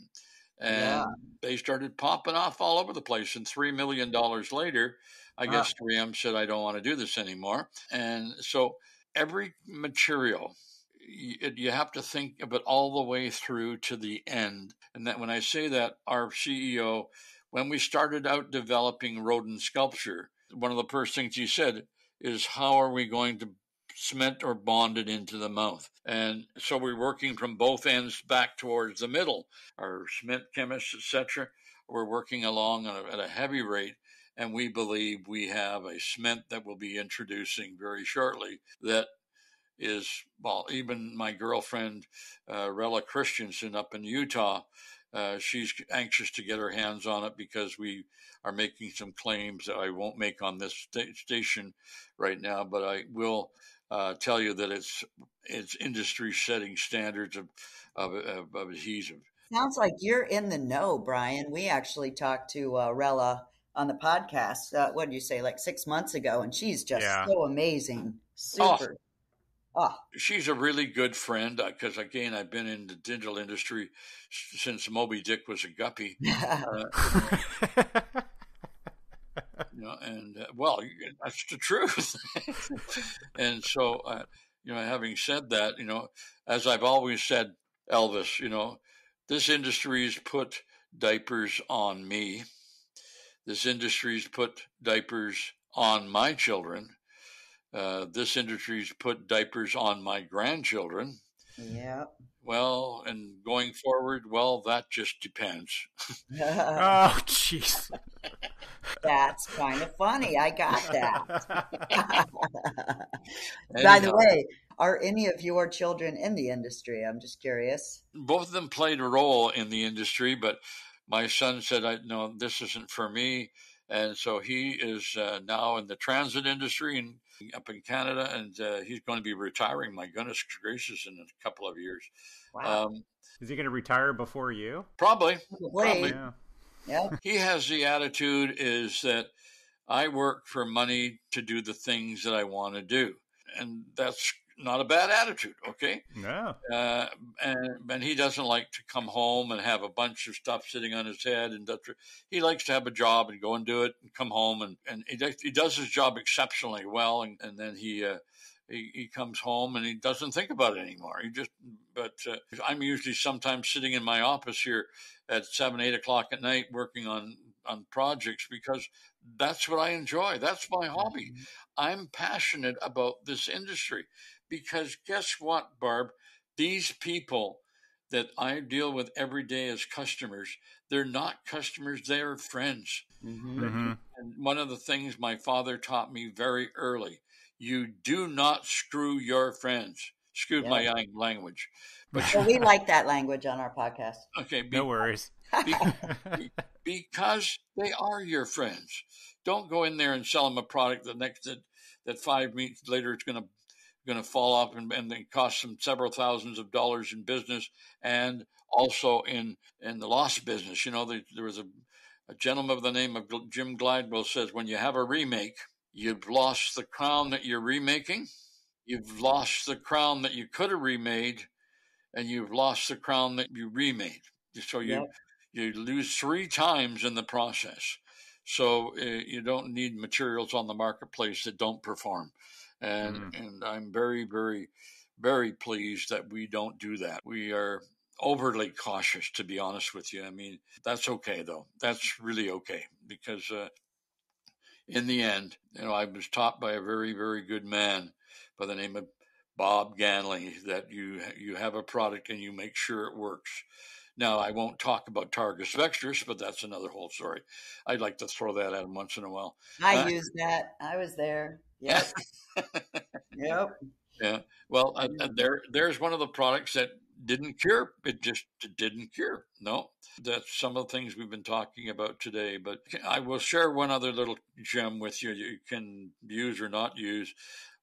and they started popping off all over the place. And $3 million later, I guess 3M said, I don't want to do this anymore. And so every material, you have to think of it all the way through to the end. And that when I say that, our CEO, when we started out developing rodent sculpture, one of the first things he said is, how are we going to cement or bond it into the mouth? And so we're working from both ends back towards the middle. Our cement chemists, etc., we're working along at a heavy rate. And we believe we have a cement that we'll be introducing very shortly that is, well, even my girlfriend, Rella Christensen up in Utah, she's anxious to get her hands on it because we are making some claims that I won't make on this station right now, but I will tell you that it's industry setting standards of adhesive. Sounds like you're in the know, Brian. We actually talked to Rella on the podcast. What did you say, like 6 months ago? And she's just so amazing. Super. She's a really good friend because, again, I've been in the digital industry since Moby Dick was a guppy. Well, that's the truth. And so, having said that, as I've always said, Elvis, this industry's put diapers on me. This industry's put diapers on my children. This industry's put diapers on my grandchildren. Yeah. Well, and going forward, well, that just depends. Oh, jeez. That's kind of funny. I got that. By the way, are any of your children in the industry? I'm just curious. Both of them played a role in the industry, but my son said, no, this isn't for me. And so he is now in the transit industry and up in Canada, and he's going to be retiring, my goodness gracious, in a couple of years. Wow. Is he going to retire before you? Probably. Yeah. Yep. He has the attitude is that I work for money to do the things that I want to do. And that's not a bad attitude, okay? No. And he doesn't like to come home and have a bunch of stuff sitting on his head. And he likes to have a job and go and do it and come home. And he does his job exceptionally well. And then he comes home and he doesn't think about it anymore. But I'm usually sometimes sitting in my office here at 7, 8 o'clock at night working on projects because that's what I enjoy. That's my hobby. I'm passionate about this industry because guess what, Barb? These people that I deal with every day as customers, they're not customers, they're friends. And one of the things my father taught me very early, you do not screw your friends. Excuse my language. But we like that language on our podcast. Okay. No worries. Because they are your friends. Don't go in there and sell them a product that 5 weeks later it's going to fall off and then cost them several thousands of dollars in business and also in the lost business. You know, there was a gentleman by the name of Jim Glidewell says, when you have a remake, you've lost the crown that you're remaking, you've lost the crown that you could have remade, and you've lost the crown that you remade. So you lose 3 times in the process. So you don't need materials on the marketplace that don't perform. And I'm very, very, very pleased that we don't do that. We are overly cautious, to be honest with you. I mean, that's okay, though. That's really okay because in the end, I was taught by a very, very good man by the name of Bob Ganley that you have a product and you make sure it works. Now, I won't talk about Targus Vectors, but that's another whole story. I'd like to throw that at him once in a while. I used that. I was there. Yep. Yep. Yeah. Well, there's one of the products that didn't cure. It just didn't cure. No, that's some of the things we've been talking about today. But I will share one other little gem with you can use or not use.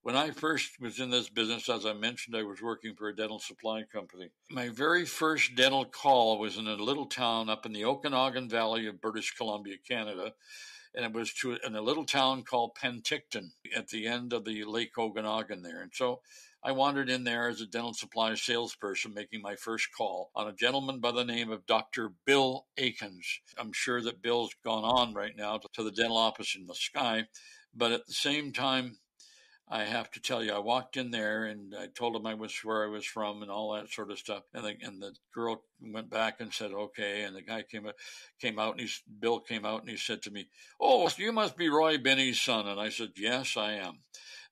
When I first was in this business, as I mentioned, I was working for a dental supply company. My very first dental call was in a little town up in the Okanagan Valley of British Columbia, Canada. And it was in a little town called Penticton at the end of the Lake Okanagan there. And so I wandered in there as a dental supply salesperson, making my first call on a gentleman by the name of Dr. Bill Akins. I'm sure that Bill's gone on right now to the dental office in the sky. But at the same time, I have to tell you, I walked in there and I told him where I was from and all that sort of stuff. And the girl went back and said, okay. And the guy came out and Bill came out and he said to me, oh, you must be Roy Binnie's son. And I said, yes, I am.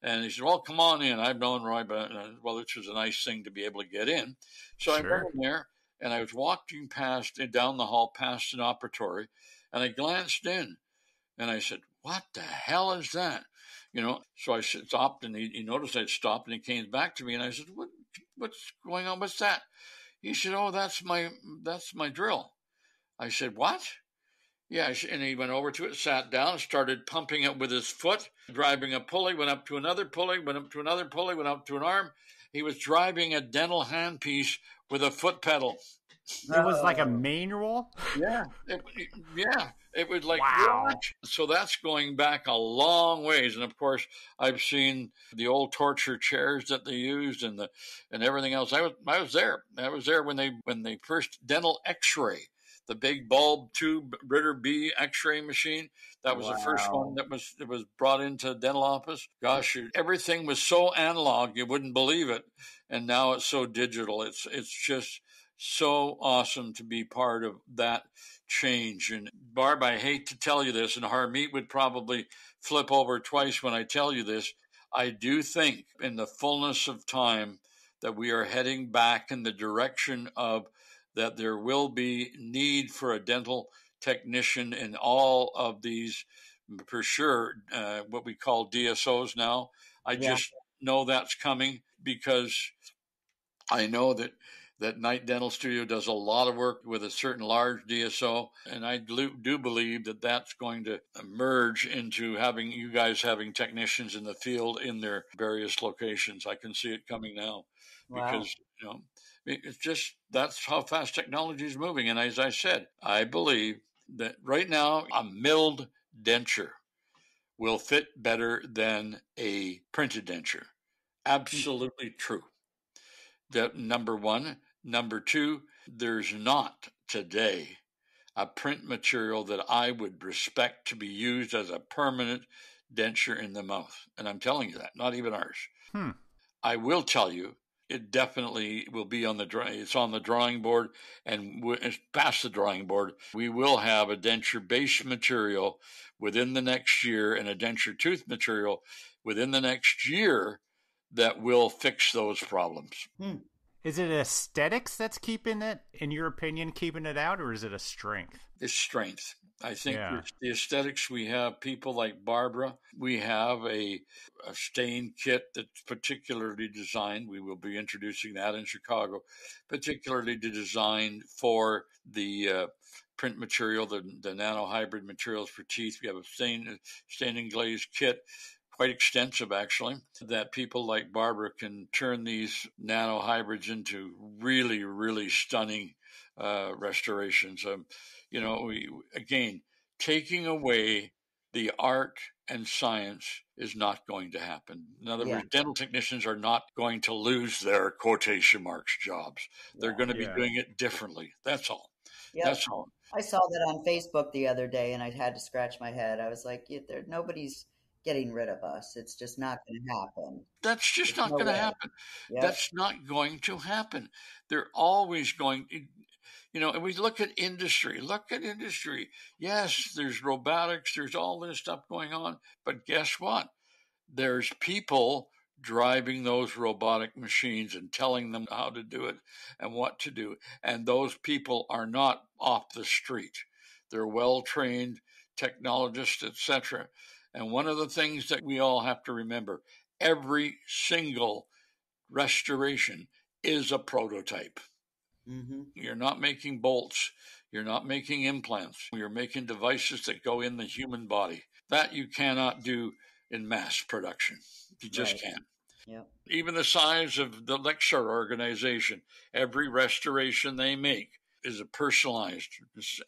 And he said, well, come on in. I've known Roy, but this was a nice thing to be able to get in. So I went in there and I was walking down the hall past an operatory and I glanced in and I said, what the hell is that? So I stopped and he noticed I'd stopped and he came back to me and I said, what's going on? What's that? He said, oh, that's my drill. I said, what? Yeah. And he went over to it, sat down, started pumping it with his foot, driving a pulley, went up to another pulley, went up to another pulley, went up to an arm. He was driving a dental handpiece with a foot pedal. It was like a manual? Yeah. It was like, wow. What? So that's going back a long ways. And of course, I've seen the old torture chairs that they used and everything else. I was there. I was there when they first dental x-ray, the big bulb tube Ritter B x-ray machine. That was the first one that was brought into the dental office. Gosh, everything was so analog, you wouldn't believe it. And now it's so digital. It's just so awesome to be part of that change. And Barb, I hate to tell you this, and Harmeet would probably flip over twice when I tell you this. I do think in the fullness of time that we are heading back in the direction of that there will be need for a dental technician in all of these, for sure, what we call DSOs now. I just know that's coming because I know that Night Dental Studio does a lot of work with a certain large DSO, and I do believe that that's going to merge into you guys having technicians in the field in their various locations. I can see it coming now because, it's just, that's how fast technology is moving. And as I said, I believe that right now a milled denture will fit better than a printed denture. Absolutely true. That number one. Number two, there's not today a print material that I would respect to be used as a permanent denture in the mouth. And I'm telling you that, not even ours. Hmm. I will tell you, it definitely will be on it's on the drawing board, and it's past the drawing board. We will have a denture base material within the next year and a denture tooth material within the next year that will fix those problems. Is it aesthetics that's keeping it, in your opinion, keeping it out, or is it a strength? It's strength. I think Yeah. the aesthetics, we have people like Barbara. We have a stain kit that's particularly designed. We will be introducing that in Chicago, particularly designed for the print material, the nano hybrid materials for teeth. We have a stain and glaze kit, quite extensive actually, that people like Barbara can turn these nano hybrids into really, really stunning restorations. Again, taking away the art and science is not going to happen. In other words, dental technicians are not going to lose their quotation marks jobs. They're going to be doing it differently. That's all. Yep. That's all. I saw that on Facebook the other day, and I had to scratch my head. I was like, nobody's getting rid of us. It's just not going to happen. That's just not going to happen. Yep. That's not going to happen. They're always going. And we look at industry. Yes, there's robotics. There's all this stuff going on. But guess what? There's people driving those robotic machines and telling them how to do it and what to do. And those people are not off the street. They're well-trained technologists, etc. And one of the things that we all have to remember, every single restoration is a prototype. Mm-hmm. You're not making bolts. You're not making implants. You're making devices that go in the human body. That you cannot do in mass production. You just can't. Yep. Even the size of the lecture organization, every restoration they make is a personalized,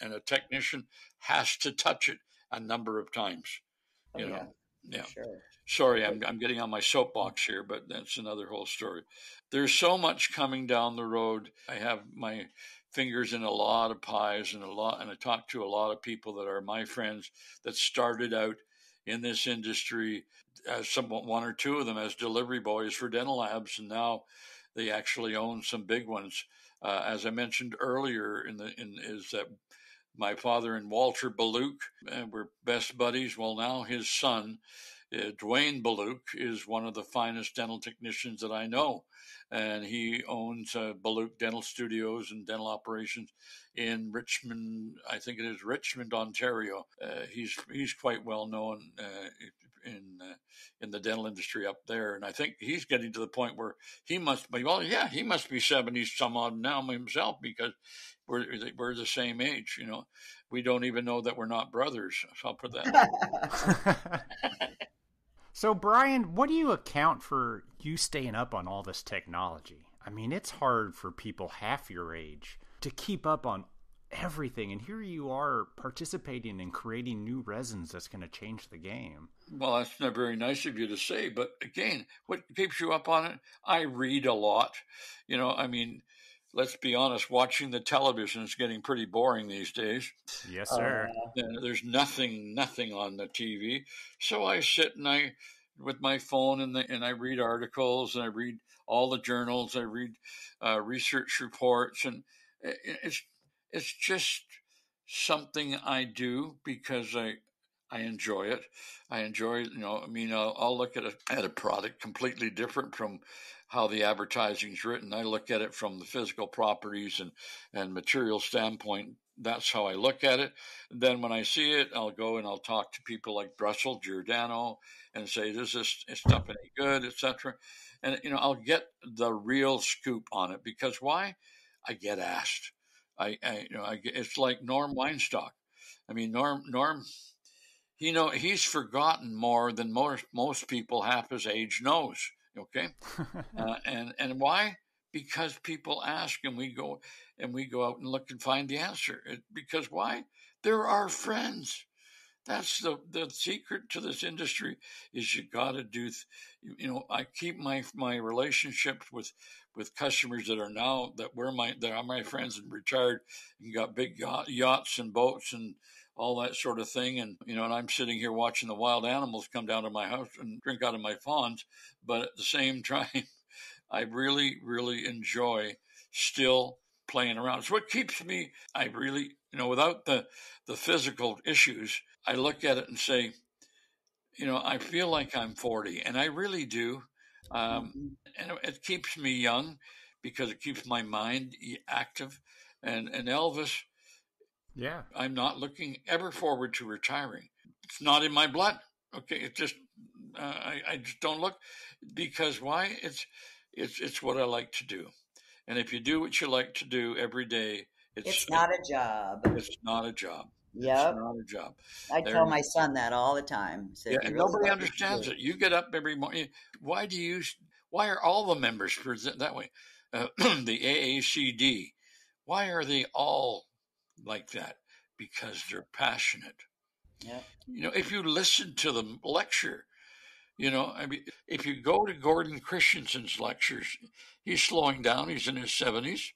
and a technician has to touch it a number of times. Yeah. Sure. Sorry, I'm getting on my soapbox here, but that's another whole story. There's so much coming down the road. I have my fingers in a lot of pies and I talk to a lot of people that are my friends that started out in this industry as one or two of them as delivery boys for dental labs, and now they actually own some big ones. As I mentioned earlier, is that my father and Walter Baluch were best buddies. Well, now his son, Dwayne Baluch, is one of the finest dental technicians that I know. And he owns Baluch Dental Studios and dental operations in Richmond. I think it is Richmond, Ontario. He's quite well known in the dental industry up there. And I think he's getting to the point where he must be 70 some odd now himself, because we're the same age. We don't even know that we're not brothers. So I'll put that. So, Brian, what do you account for you staying up on all this technology? I mean, it's hard for people half your age to keep up on everything, and here you are participating in creating new resins that's going to change the game. Well, that's not very nice of you to say, but again, what keeps you up on it? I read a lot. Let's be honest, watching the television is getting pretty boring these days. Yes, sir. There's nothing on the TV. So I sit with my phone and I read articles, and I read all the journals. I read research reports, and it's just something I do because I enjoy it. I enjoy, I'll look at a product completely different from how the advertising's written. I look at it from the physical properties and material standpoint. That's how I look at it. And then when I see it, I'll go and I'll talk to people like Russell Giordano and say, "Is this stuff any good?" etc. And I'll get the real scoop on it, because why? I get asked. It's like Norm Weinstock. I mean, Norm. He's forgotten more than most people half his age knows. Okay, and why? Because people ask, and we go out and look and find the answer. Because why? They're our friends. That's the secret to this industry is you got to do, I keep my relationships with customers that are now, that are my friends and retired and got big yachts and boats and all that sort of thing. And, and I'm sitting here watching the wild animals come down to my house and drink out of my ponds. But at the same time, I really, really enjoy still playing around. It's what keeps me, I really, without the physical issues, I look at it and say, I feel like I'm 40, and I really do. And it keeps me young because it keeps my mind active. And Elvis, Yeah. I'm not looking ever forward to retiring. It's not in my blood. Okay, it just I just don't look, because why? It's what I like to do, and if you do what you like to do every day, it's not a job. It's not a job. Yep. It's not a job. I tell my son that all the time. Yeah, and nobody understands it. You get up every morning. Why are all the members that way? The AACD, why are they all like that? Because they're passionate. Yeah. If you listen to them lecture, if you go to Gordon Christensen's lectures, he's slowing down. He's in his 70s,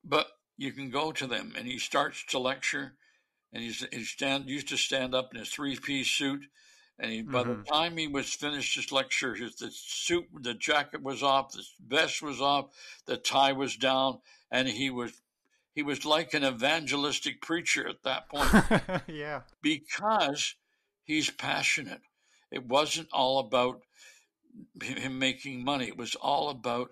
but you can go to them, and he starts to lecture, and he used to stand up in his 3-piece suit, and by the time he was finished his lecture, the jacket was off, the vest was off, the tie was down, and he was like an evangelistic preacher at that point. Yeah. Because he's passionate. It wasn't all about him making money. It was all about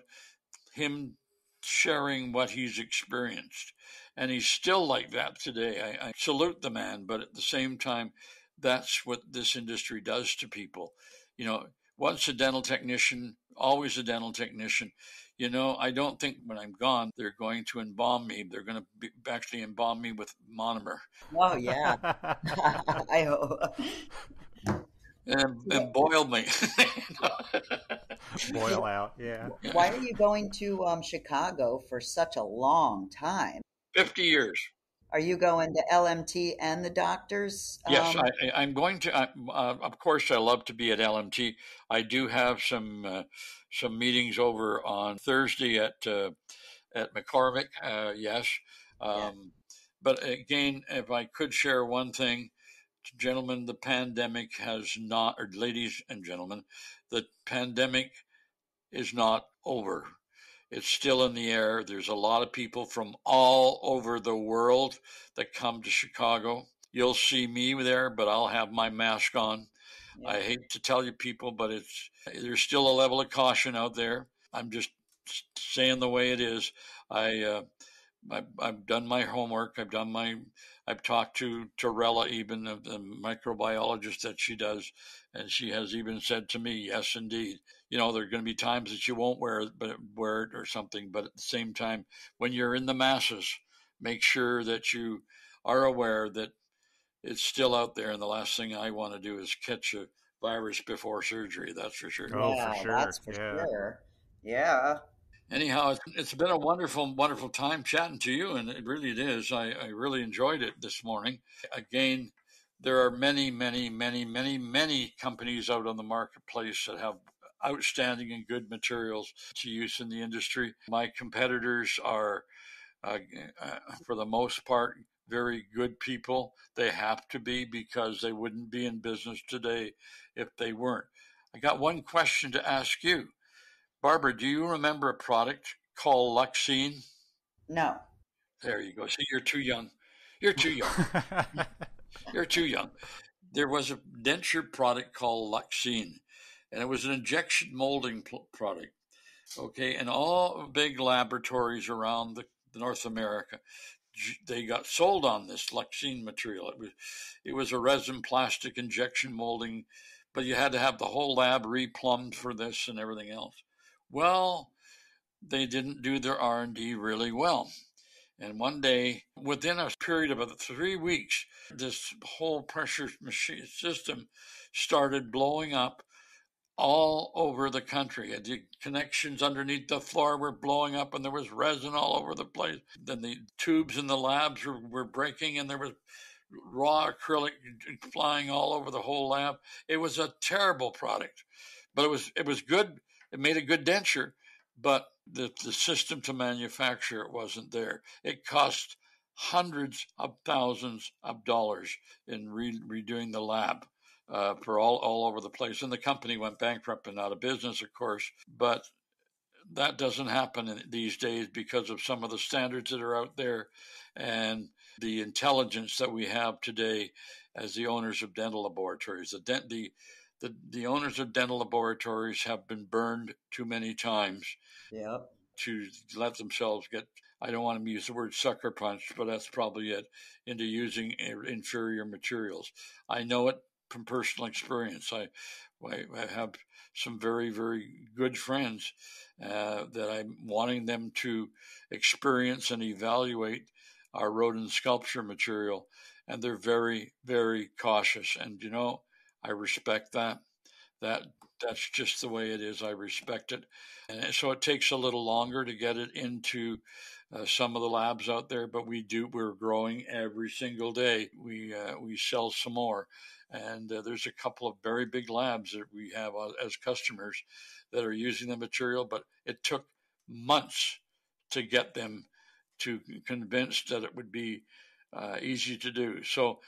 him sharing what he's experienced. And he's still like that today. I salute the man, but at the same time, that's what this industry does to people. Once a dental technician, always a dental technician. I don't think when I'm gone, they're going to embalm me. They're going to actually embalm me with monomer. Oh, yeah. I hope. And boil me. Boil out, yeah. Why are you going to Chicago for such a long time? 50 years. Are you going to LMT and the doctors? Yes, I'm going to. Of course, I love to be at LMT. I do have some meetings over on Thursday at McCormick. Yes, but again, if I could share one thing, gentlemen, the pandemic has not, or ladies and gentlemen, the pandemic is not over. It's still in the air. There's a lot of people from all over the world that come to Chicago. You'll see me there, but I'll have my mask on. Yeah. I hate to tell you people, but there's still a level of caution out there. I'm just saying the way it is. I've done my homework. I've talked to Torella, even the microbiologist that she does, and she has even said to me, yes, indeed. There are going to be times that you won't wear it or something, but at the same time, when you're in the masses, make sure that you are aware that it's still out there, and the last thing I want to do is catch a virus before surgery. That's for sure. Oh, for sure. That's for sure. Yeah. Anyhow, it's been a wonderful, wonderful time chatting to you, and it really is. I really enjoyed it this morning. Again, there are many, many, many, many, many companies out on the marketplace that have outstanding and good materials to use in the industry. My competitors are, for the most part, very good people. They have to be, because they wouldn't be in business today if they weren't. I got one question to ask you. Barbara, do you remember a product called Luxine? No. There you go. See, you're too young. You're too young. You're too young. There was a denture product called Luxine, and it was an injection molding product. Okay, and all big laboratories around the North America, they got sold on this Luxine material. It was a resin plastic injection molding, but you had to have the whole lab replumbed for this and everything else. Well, they didn't do their R&D really well. And one day, within a period of about 3 weeks, this whole pressure machine system started blowing up all over the country. The connections underneath the floor were blowing up, and there was resin all over the place. Then the tubes in the labs were breaking, and there was raw acrylic flying all over the whole lab. It was a terrible product, but it was good. It made a good denture, but the system to manufacture it wasn't there. It cost hundreds of thousands of dollars in redoing the lab for all over the place. And the company went bankrupt and out of business, of course. But that doesn't happen these days because of some of the standards that are out there and the intelligence that we have today as the owners of dental laboratories. The owners of dental laboratories have been burned too many times to let themselves get, I don't want to use the word sucker punched, but that's probably it, into using inferior materials. I know it from personal experience. I have some very, very good friends that I'm wanting them to experience and evaluate our rodent sculpture material, and they're very, very cautious. And I respect that. That's just the way it is. I respect it, and so it takes a little longer to get it into some of the labs out there. But we're growing every single day. We sell some more, and there's a couple of very big labs that we have as customers that are using the material. But it took months to get them to convinced that it would be easy to do. So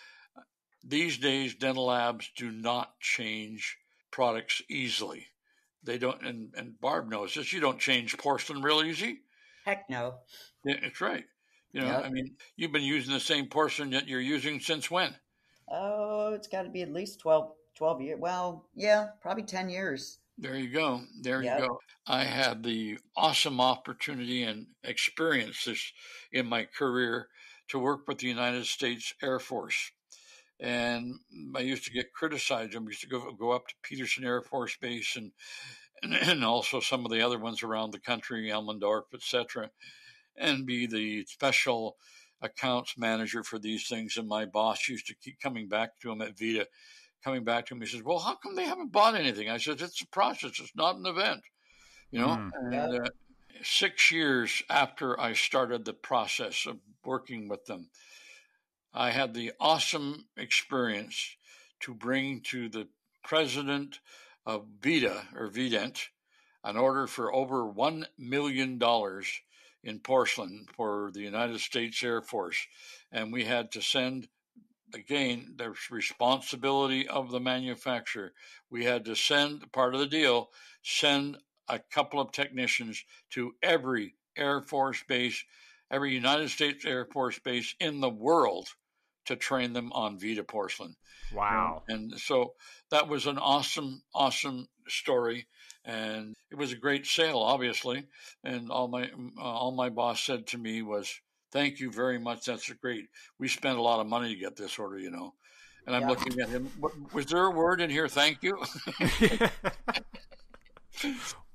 these days, dental labs do not change products easily. They don't, and Barb knows this. You don't change porcelain real easy. Heck no. Yeah, that's right. I mean, you've been using the same porcelain that you're using since when? Oh, it's got to be at least 12 years. Well, yeah, probably 10 years. There you go. You go. I had the awesome opportunity and experience this in my career to work with the United States Air Force. And I used to get criticized. I used to go up to Peterson Air Force Base and also some of the other ones around the country, Elmendorf, etc., and be the special accounts manager for these things. And my boss used to keep coming back to him at Vita, he says, well, how come they haven't bought anything? I said, it's a process. It's not an event, And 6 years after I started the process of working with them, I had the awesome experience to bring to the president of Vita or Vident an order for over $1 million in porcelain for the United States Air Force. And we had to send, again, the responsibility of the manufacturer. We had to send, part of the deal, send a couple of technicians to every Air Force base, every United States Air Force base in the world to train them on Vita porcelain. Wow. And so that was an awesome, awesome story. And it was a great sale, obviously. And all my boss said to me was, thank you very much. That's great. We spent a lot of money to get this order, And I'm looking at him. Was there a word in here? Thank you.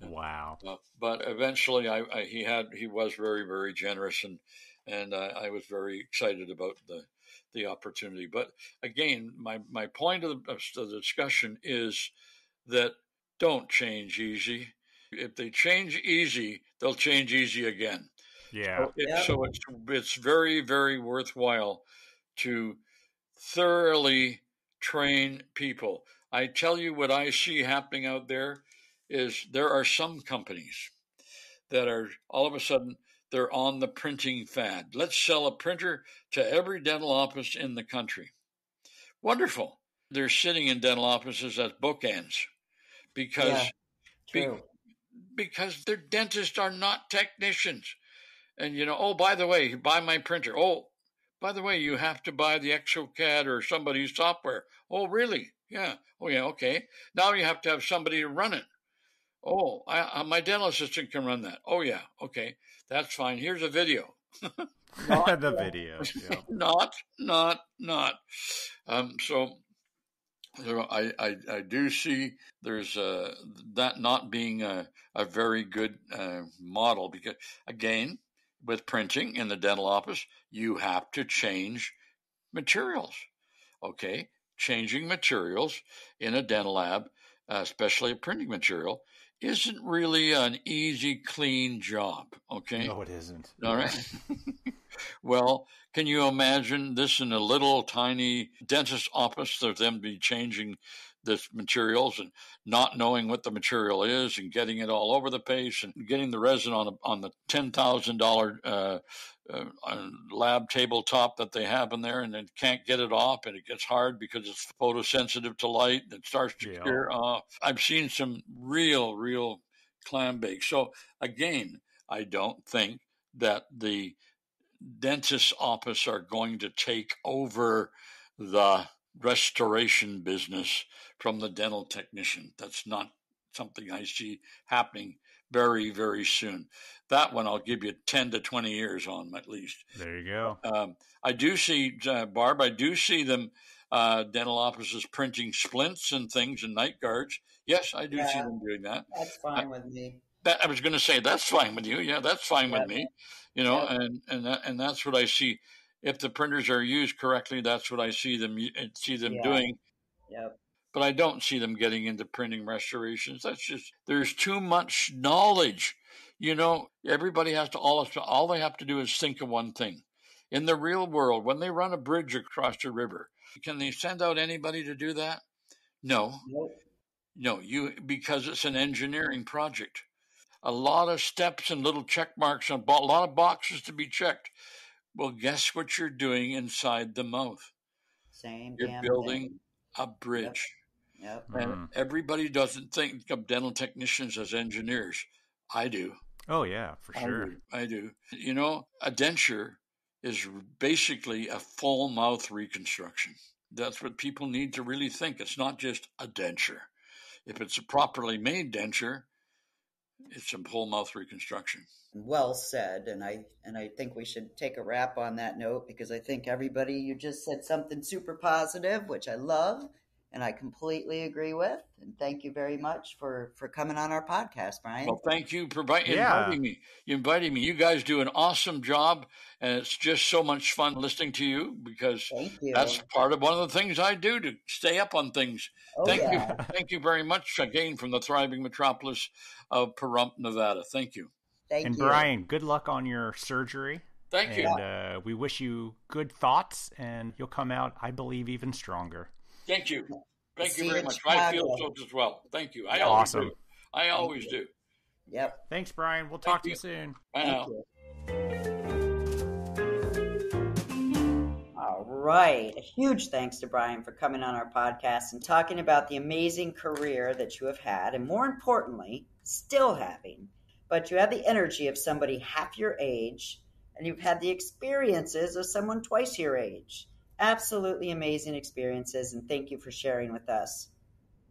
Wow. But eventually he was very, very generous, and I was very excited about the opportunity. But again, my point of the discussion is that don't change easy. If they change easy, they'll change easy again. Yeah. So it's very, very worthwhile to thoroughly train people. I tell you what I see happening out there is there are some companies that are all of a sudden they're on the printing fad. Let's sell a printer to every dental office in the country. Wonderful. They're sitting in dental offices as bookends because their dentists are not technicians. And, oh, by the way, buy my printer. Oh, by the way, you have to buy the ExoCAD or somebody's software. Oh, really? Yeah. Oh, yeah. Okay. Now you have to have somebody to run it. Oh, my dental assistant can run that. Oh, yeah. Okay. That's fine. Here's a video. The video. Yeah. Not. So I do see there's that not being a very good model because, again, with printing in the dental office, you have to change materials. Okay. Changing materials in a dental lab, especially a printing material, isn't really an easy, clean job. Okay. No, it isn't. All right. Well, Can you imagine this in a little tiny dentist office, of them be changing the materials and not knowing what the material is and getting it all over the place and getting the resin on the $10,000 lab tabletop that they have in there, and then can't get it off, and it gets hard because it's photosensitive to light and it starts to cure off. I've seen some real clam bake. So again, I don't think that the dentist's office are going to take over the restoration business from the dental technician. That's not something I see happening very, very soon. That one I'll give you 10 to 20 years on at least. There you go. I do see, Barb, I do see them, dental offices printing splints and things and night guards. Yes, I do see them doing that. That's fine with me. I was going to say, that's fine with you. Yeah, that's fine with me. And that's what I see. If the printers are used correctly, that's what I see them doing. Yep. But I don't see them getting into printing restorations. There's too much knowledge. Everybody has to, all they have to do is think of one thing. In the real world, when they run a bridge across a river, can they send out anybody to do that? No. Nope. No, because it's an engineering project. A lot of steps and little check marks on a lot of boxes to be checked. Well, guess what you're doing inside the mouth? You're building a bridge. Yep. And everybody doesn't think of dental technicians as engineers. I do. Oh, yeah, for sure. I do. A denture is basically a full mouth reconstruction. That's what people need to really think. It's not just a denture. If it's a properly made denture, it's a full mouth reconstruction. Well said, and I think we should take a wrap on that note, because I think you just said something super positive, which I love, and I completely agree with. And thank you very much for coming on our podcast, Brian. Well, thank you for inviting me. You invited me. You guys do an awesome job, and it's just so much fun listening to you, because that's part of one of the things I do to stay up on things. Thank you very much again from the thriving metropolis of Pahrump, Nevada. Thank you. Thank you. Brian, good luck on your surgery. Thank you. And we wish you good thoughts, and you'll come out, I believe, even stronger. Thank you. Thank you very much. I feel so as well. Thank you. I always do. Yep. Thanks, Brian. We'll talk to you soon. Bye now. All right. A huge thanks to Brian for coming on our podcast and talking about the amazing career that you have had, and more importantly, still having. But you have the energy of somebody half your age, and you've had the experiences of someone twice your age. Absolutely amazing experiences, and thank you for sharing with us.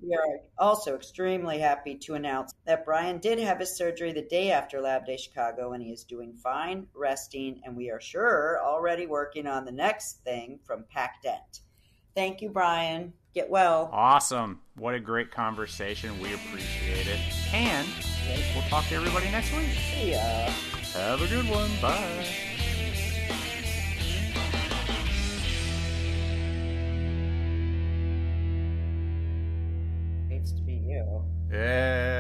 We are also extremely happy to announce that Brian did have his surgery the day after Lab Day Chicago, and he is doing fine, resting, and we are sure already working on the next thing from Pac Dent. Thank you, Brian. Get well. Awesome. What a great conversation. We appreciate it. And we'll talk to everybody next week. See ya. Have a good one. Bye. Hates to be you. Yeah.